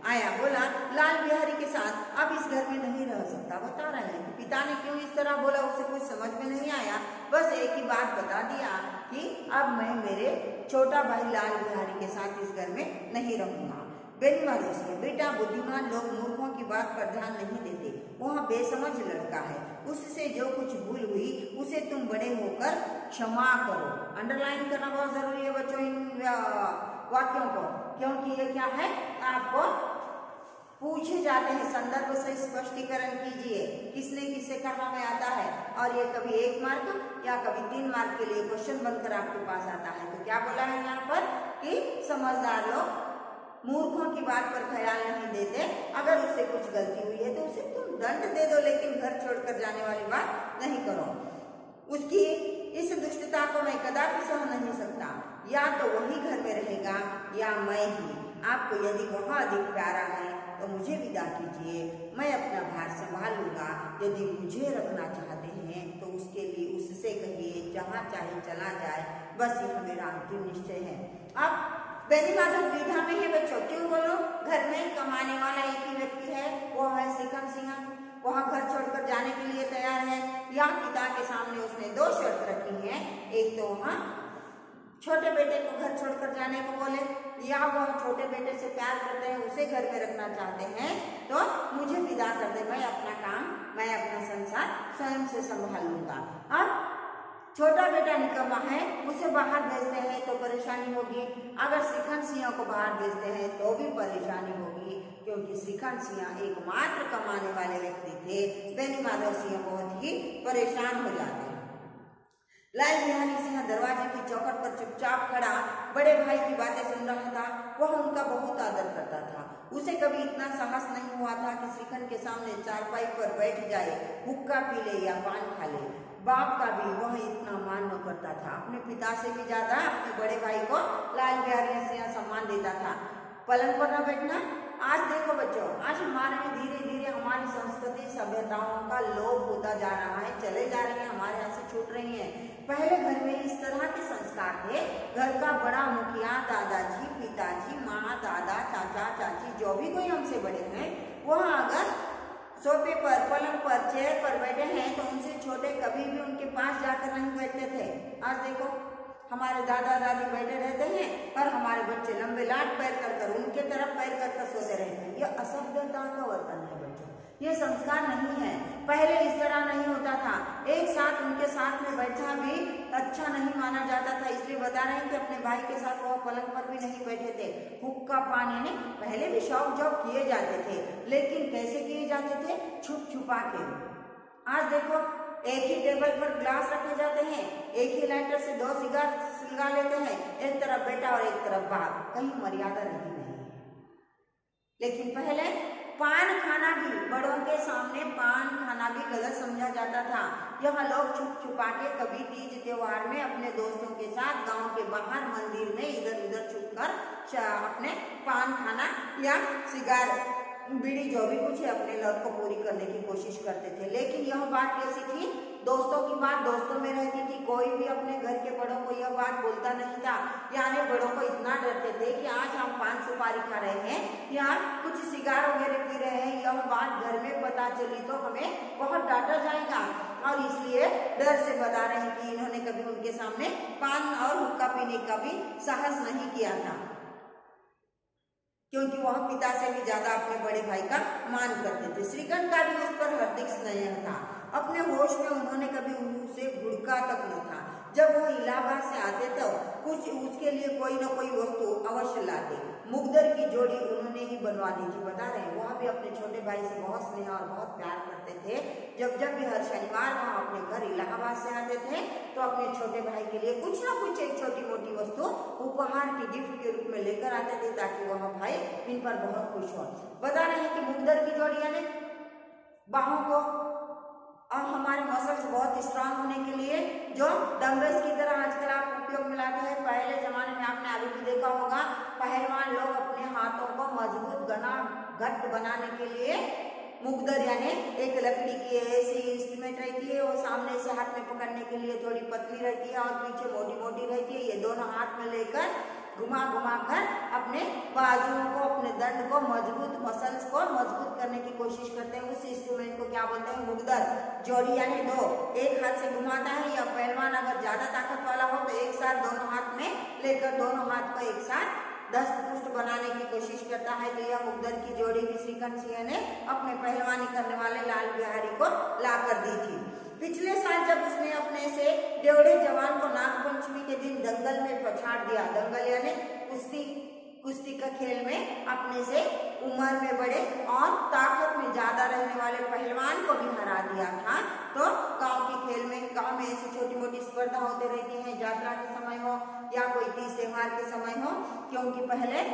आया। बोला लाल बिहारी के साथ अब इस घर में नहीं रह सकता। बता रहे हैं कि पिता ने क्यों इस तरह बोला उसे कुछ समझ में नहीं आया, बस एक ही बात बता दिया कि अब मैं मेरे छोटा भाई लाल बिहारी के साथ इस घर में नहीं रहूंगा। बेनी माधव सिंह, बेटा बुद्धिमान लोग मूर्खों की बात पर ध्यान नहीं देते, वह बेसमझ लड़का है, उससे जो कुछ भूल हुई उसे तुम बड़े होकर क्षमा करो। अंडरलाइन करना बहुत जरूरी है बच्चों इन वाक्यों को, क्योंकि ये क्या है आपको पूछे जाते हैं। संदर्भ से स्पष्टीकरण कीजिए, किसने किससे कहा में आता है, और ये कभी 1 मार्क या कभी 3 मार्क के लिए क्वेश्चन बनकर आपके पास आता है। तो क्या बोला है यहाँ पर कि समझदार लोग मूर्खों की बात पर ख्याल नहीं देते, अगर उससे कुछ गलती हुई है तो उसे तुम दंड दे दो, लेकिन घर छोड़कर जाने वाली बात नहीं करो। उसकी इस दुष्टता को मैं कदापि सह नहीं सकता, या तो वही घर में रहेगा या मैं ही। आपको यदि वह अधिक प्यारा है तो मुझे विदा कीजिए, मैं अपना भार संभाल लूंगा। यदि मुझे रखना चाहते हैं तो उसके लिए उससे कहिए जहाँ चाहे चला जाए, बस यह मेरा अंतिम निश्चय है। अब बेनी माधव द्विधा में है बच्चों, क्यों बोलो, घर में कमाने वाला एक ही व्यक्ति है, वो है श्रीखंड सिंह, वहाँ घर छोड़कर जाने के लिए तैयार है, या पिता के सामने उसने 2 शर्त रखी है, एक तो वहाँ छोटे बेटे को घर छोड़कर जाने को बोले, या वह छोटे बेटे से प्यार करते हैं उसे घर में रखना चाहते हैं तो मुझे विदा कर दे, मैं अपना काम, मैं अपना संसार स्वयं से संभाल लूंगा। अब छोटा बेटा निकम्मा है, उसे बाहर भेजते हैं तो परेशानी होगी, अगर श्रीखंड सिंह को बाहर भेजते हैं तो भी परेशानी होगी, क्योंकि श्रीखंड सिंह एकमात्र कमाने वाले व्यक्ति थे। बेनी माधव सिंह बहुत ही परेशान हो जाते हैं। लाल बिहारी सिंह दरवाजे की चौखट पर चुपचाप खड़ा बड़े भाई की बातें सुन रहा था। वह उनका बहुत आदर करता था। उसे कभी इतना साहस नहीं हुआ था कि श्रीखंड के सामने चारपाई पर बैठ जाए, हुक्का पी ले या पान खा ले। बाप का भी वह इतना मान न करता था। अपने पिता से भी ज्यादा अपने बड़े भाई को लाल बिहारी सिंह सम्मान देता था। पलंग पर न बैठना। आज देखो बच्चों, आज हमारे में धीरे धीरे हमारी संस्कृति सभ्यताओं का लोप होता जा रहा है, चले जा रही है, हमारे यहाँ से छूट रही है। पहले घर में इस तरह के संस्कार थे। घर का बड़ा मुखिया, दादाजी, पिताजी, माँ, दादा, चाचा, चाची, जो भी कोई हमसे बड़े हैं, वह अगर सोफे पर, पलंग पर, चेयर पर बैठे हैं तो उनसे छोटे कभी भी उनके पास जाकर नहीं बैठते थे। आज देखो हमारे दादा दादी बैठे रहते हैं और हमारे बच्चे लंबे लाट पैर कर उनके तरफ पैर कर सोते रहते हैं। यह असभ्यता का वर्तन है बच्चों, ये संस्कार नहीं है। पहले इस तरह नहीं होता था। एक साथ उनके साथ में बैठना भी अच्छा नहीं माना जाता था। इसलिए बता रहे हैं कि अपने भाई के साथ वह पलंग पर भी नहीं बैठे थे। हुक्का पान यानी पहले भी शौक जौक किए जाते थे, लेकिन कैसे किए जाते थे? छुप छुपा के। आज देखो एक ही टेबल पर ग्लास रखे जाते हैं, एक ही लाइटर से 2 सिगार सुलगा लेते हैं, एक तरफ बेटा और एक तरफ बाप। कहीं मर्यादा नहीं है। लेकिन पहले पान खाना भी, बड़ों के सामने पान खाना भी गलत समझा जाता था। यह लोग छुप छुपा के कभी तीज त्योहार में अपने दोस्तों के साथ गांव के बाहर मंदिर में इधर उधर छुप कर अपने पान खाना या सिगार बीड़ी जो भी कुछ है अपने लत को पूरी करने की कोशिश करते थे। लेकिन यह बात कैसी थी? दोस्तों की बात दोस्तों में रहती थी। कोई भी अपने घर के बड़ों को यह बात बोलता नहीं था। यानी बड़ों को इतना डरते थे कि आज हम पान सुपारी खा रहे हैं या कुछ सिगार वगैरह पी रहे हैं, यह बात घर में पता चली तो हमें बहुत डांटा जाएगा। और इसलिए डर से बता रहे हैं कि इन्होंने कभी उनके सामने पान और हुक्का पीने का भी साहस नहीं किया था, क्योंकि वह पिता से भी ज्यादा अपने बड़े भाई का मान करते थे। श्रीखंड का भी उस पर हार्दिक स्नेह था। अपने होश में उन्होंने कभी उसे घुड़का तक न था। जब वो इलाहाबाद से आते तो कुछ उसके लिए कोई न कोई वस्तु अवश्य लाते। मुगदर की जोड़ी उन्होंने ही बनवा दी थी। बता रहे हैं वह भी अपने छोटे भाई से बहुत स्नेह और बहुत प्यार करते थे। जब भी हर शनिवार वहाँ अपने घर इलाहाबाद से आते थे तो अपने छोटे भाई के लिए कुछ न कुछ एक छोटी मोटी वस्तु उपहार की गिफ्ट के रूप में लेकर आते थे, ताकि वह भाई इन पर बहुत खुश हो। बता रहे हैं कि मुगदर की जोड़ी यानी बाहों को और हमारे मसल्स बहुत स्ट्रांग होने के लिए जो डंबल्स की तरह आजकल आप उपयोग में लाते हैं। पहले जमाने में आपने अभी भी देखा होगा, पहलवान लोग अपने हाथों को मजबूत घट बनाने के लिए मुगदर यानी एक लकड़ी की ऐसी इंस्ट्रूमेंट रहती है, वो सामने से हाथ में पकड़ने के लिए थोड़ी पतली रहती है और पीछे मोटी मोटी रहती है। ये दोनों हाथ में लेकर घुमा घुमा कर अपने बाजुओं को, अपने दंड को मजबूत, मसल्स को मजबूत करने की कोशिश करते हैं। उस इंस्ट्रूमेंट को क्या बोलते हैं? मुगदर। जोड़ी यानी दो, एक हाथ से घुमाता है, या पहलवान अगर ज्यादा ताकत वाला हो तो एक साथ दोनों हाथ में लेकर दोनों हाथ को एक साथ दस्त पुष्ट बनाने की कोशिश करता है। तो यह मुगदर की जोड़ी भी श्रीखंड सिंह ने अपने पहलवानी करने वाले लाल बिहारी को ला कर दी थी। पिछले साल जब उसने अपने से डेढ़े जवान को नागपंचमी के दिन दंगल में पछाड़ दिया, दंगल यानी कुश्ती का खेल में अपने से उम्र में बड़े और ताकत में ज्यादा रहने वाले पहलवान को भी हरा दिया था। तो गांव के खेल में, गांव में ऐसी छोटी मोटी स्पर्धा होते रहती है, यात्रा के समय हो या कोई तीज त्योहार के समय हो, क्योंकि पहले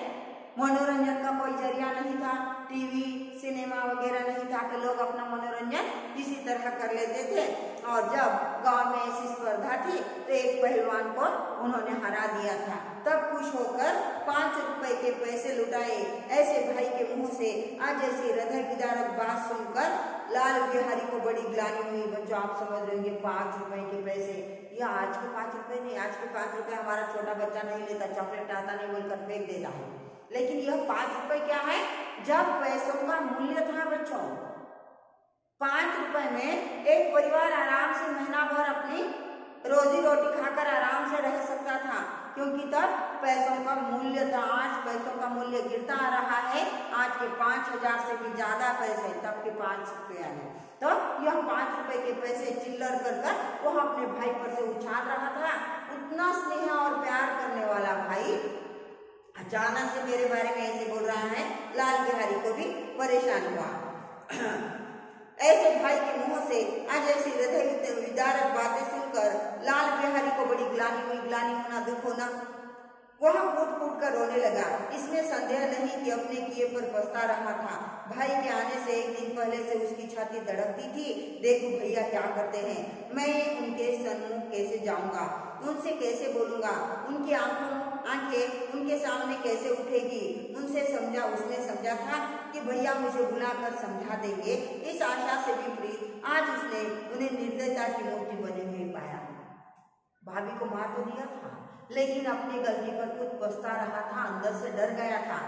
मनोरंजन का कोई जरिया नहीं था, टीवी सिनेमा वगैरह नहीं था, कि लोग अपना मनोरंजन इसी तरह कर लेते थे। और जब गांव में ऐसी स्पर्धा थी तो एक पहलवान को उन्होंने हरा दिया था। तब खुश होकर 5 रुपए के पैसे लुटाए। ऐसे भाई के मुंह से आज ऐसी हृदय विदारक बात सुनकर लाल बिहारी को बड़ी ग्लानि हुई। बच्चों आप समझ रहे होंगे 5 रुपए के पैसे, या आज के 5 रुपए नहीं, आज के 5 रुपए हमारा छोटा बच्चा नहीं लेता, चॉकलेट आता नहीं बोलकर फेंक देता है। लेकिन यह 5 रुपए क्या है? जब पैसों का मूल्य था बच्चों, 5 रुपए में एक परिवार आराम से महीना भर अपनी रोजी रोटी खाकर आराम से रह सकता था, क्योंकि तब पैसों का मूल्य था। आज पैसों का मूल्य गिरता आ रहा है। आज के 5000 से भी ज्यादा पैसे तब के 5 रुपया है। तो यह 5 रुपए के पैसे चिल्लर कर वह अपने भाई पर से उछाल रहा था। उतना स्नेह और प्यार करने वाला भाई अचानक से मेरे बारे में ऐसे बोल रहा है। लाल बिहारी को भी परेशान हुआ। ऐसे भाई के मुंह से आज ऐसी हृदय विदारक बातें सुनकर सुनकर लाल बिहारी को बड़ी ग्लानि हुई, ग्लानि होना दुख होना। वह फूट फूट कर रोने लगा। इसमें संदेह नहीं कि अपने किए पर पछता रहा था। भाई के आने से एक दिन पहले से उसकी छाती धड़कती थी। देखो भैया क्या करते हैं, मैं उनके सन्मुख कैसे जाऊंगा, उनसे कैसे बोलूंगा, उनकी आंखें उनके सामने कैसे उठेगी। उसने समझा था कि भैया मुझे बुलाकर समझा देंगे। इस आशा से विपरीत आज उसने उन्हें निर्दयता की मूर्ति बने हुए पाया। भाभी को मार तो दिया था, लेकिन अपनी गलती पर खुद पछता रहा था, अंदर से डर गया था।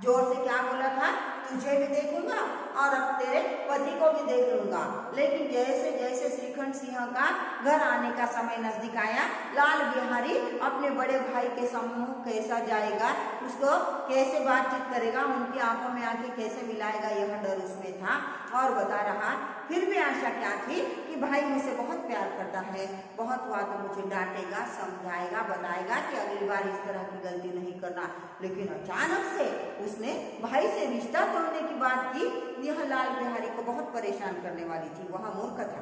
जोर से क्या बोला था, तुझे भी देखूंगा और अब तेरे पति को भी देख लूंगा। लेकिन जैसे जैसे श्रीखंड सिंह का घर आने का समय नजदीक आया, लाल बिहारी अपने बड़े भाई के सम्मुख कैसा जाएगा, उसको कैसे बातचीत करेगा, उनकी आंखों में आंखें कैसे मिलाएगा, यह डर उसमें था। और बता रहा फिर भी आशा क्या थी कि भाई मुझसे बहुत प्यार करता है, बहुत हुआ तो मुझे डांटेगा, समझाएगा, बताएगा कि अगली बार इस तरह की गलती नहीं करना। लेकिन अचानक से उसने भाई से रिश्ता तोड़ने की बात की। यह लाल बिहारी को बहुत परेशान करने वाली थी। वह मूर्ख था,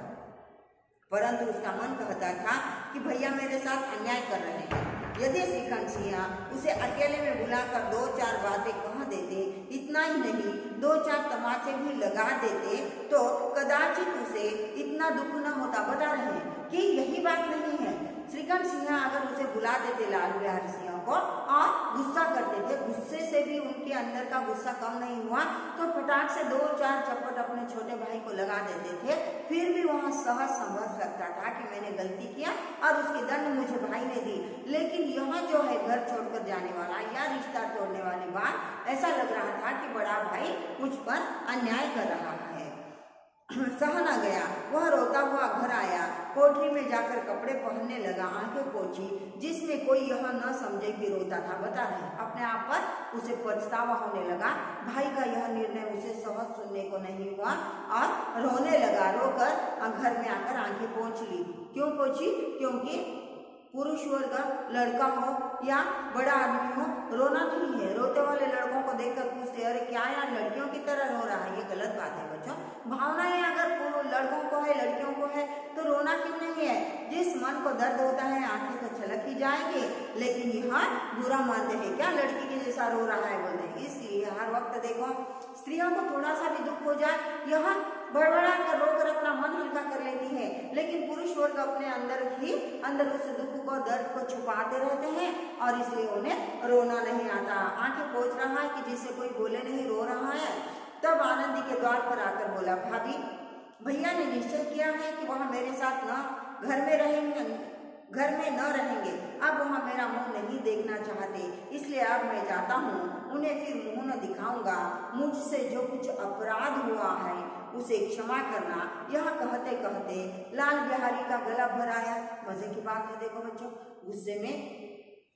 परंतु उसका मन कहता था कि भैया मेरे साथ अन्याय कर रहे हैं। यदि श्रीखंड सिंह उसे अकेले में बुलाकर 2-4 बातें कह देते, इतना ही नहीं 2-4 तमाचे भी लगा देते, तो कदाचित उसे इतना दुख न होता। बता रहे हैं कि यही बात नहीं है। श्रीखंड सिंह अगर उसे बुला देते लाल बिहारी सिंह को और गुस्सा करते थे, गुस्से से भी उनके अंदर का गुस्सा कम नहीं हुआ तो फटाक से 2-4 चपट अपने छोटे भाई को लगा देते थे। फिर भी वह सहज समझ सकता था कि मैंने गलती किया और उसकी दंड मुझे भाई ने दी। लेकिन यह जो है घर छोड़कर जाने वाला या रिश्ता तोड़ने वाली बात, ऐसा लग रहा था कि बड़ा भाई मुझ पर अन्याय कर रहा है। सह न गया, वह रोता हुआ घर आया, कोठरी में जाकर कपड़े पहनने लगा, आंखें पोंछी, जिसमें कोई यह न समझे कि रोता था। बता रहे अपने आप पर उसे पछतावा होने लगा। भाई का यह निर्णय उसे सहज सुनने को नहीं हुआ और रोने लगा। रोकर घर में आकर आंखें पोंछ ली। क्यों पोंछी? क्योंकि पुरुष वर्ग लड़का हो या बड़ा आदमी हो, रोना नहीं है। रोते वाले लड़कों को देखकर पूछते, अरे क्या यार लड़कियों की तरह रो रहा है, ये गलत बात है बच्चों। भावनाएं अगर लड़कों को है, लड़कियों को है, तो रोना क्यों नहीं है? जिस मन को दर्द होता है आंखें तो छलक ही जाएंगे, लेकिन यह बुरा मानते हैं, क्या लड़की के जैसा रो रहा है बोलते हैं। इसलिए हर वक्त देखो, स्त्रियों को थोड़ा सा भी दुख हो जाए, यह बड़बड़ा कर रोकर अपना मन हल्का कर लेती है। लेकिन पुरुष वर्ग अपने अंदर उस दुख को, दर्द को छुपाते रहते हैं और इसलिए उन्हें रोना नहीं आता। आंखें पोंछ रहा है कि जिससे कोई बोले नहीं, रो रहा है। तब आनंदी के द्वार पर आकर बोला, भाभी भैया ने निश्चय किया है कि वह मेरे साथ घर में न रहेंगे। अब वह मेरा मुंह नहीं देखना चाहते, इसलिए अब मैं जाता हूँ, उन्हें फिर मुंह न दिखाऊंगा। मुझसे जो कुछ अपराध हुआ है उसे क्षमा करना। यह कहते कहते लाल बिहारी का गला भर आया। मजे की बात है देखो बच्चों, गुस्से में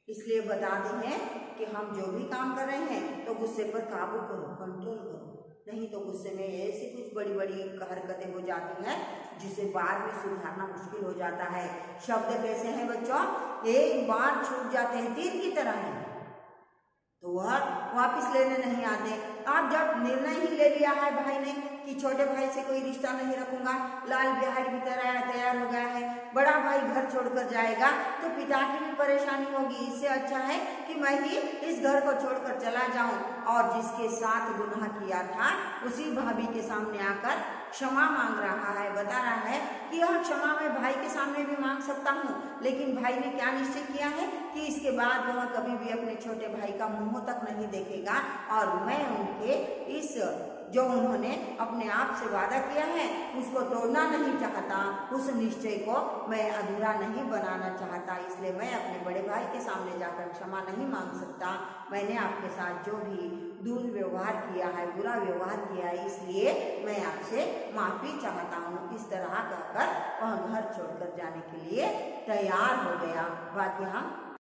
इसलिए बताते हैं कि हम जो भी काम कर रहे हैं तो गुस्से पर काबू करो, कंट्रोल करो, नहीं तो गुस्से में ऐसी कुछ बड़ी बड़ी हरकतें हो जाती हैं जिसे बाद में सुधारना मुश्किल हो जाता है। शब्द कैसे हैं बच्चों, एक बार छूट जाते हैं, तीर की तरह है, तो वह वापिस लेने नहीं आते। आप जब निर्णय ही ले लिया है भाई ने कि छोटे भाई से कोई रिश्ता नहीं रखूंगा, लाल बिहारी भी तैयार हो गया है, बड़ा भाई घर छोड़कर जाएगा, तो पिता की भी परेशानी होगी। इससे अच्छा है कि मैं ही इस घर को छोड़कर चला जाऊं। और जिसके साथ गुनाह किया था उसी भाभी के सामने आकर क्षमा मांग रहा है। बता रहा है कि यह क्षमा मैं भाई के सामने भी मांग सकता हूँ, लेकिन भाई ने क्या निश्चय किया है कि इसके बाद वह कभी भी अपने छोटे भाई का मुंह तक नहीं देखेगा। और मैं उनके इस जो उन्होंने अपने आप से वादा किया है उसको तोड़ना नहीं चाहता, उस निश्चय को मैं अधूरा नहीं बनाना चाहता। इसलिए मैं अपने बड़े भाई के सामने जाकर क्षमा नहीं मांग सकता। मैंने आपके साथ जो भी दुर्व्यवहार किया है, बुरा व्यवहार किया है, इसलिए मैं आपसे माफी चाहता हूँ। इस तरह कहकर वह घर छोड़कर जाने के लिए तैयार हो गया। बाकी हम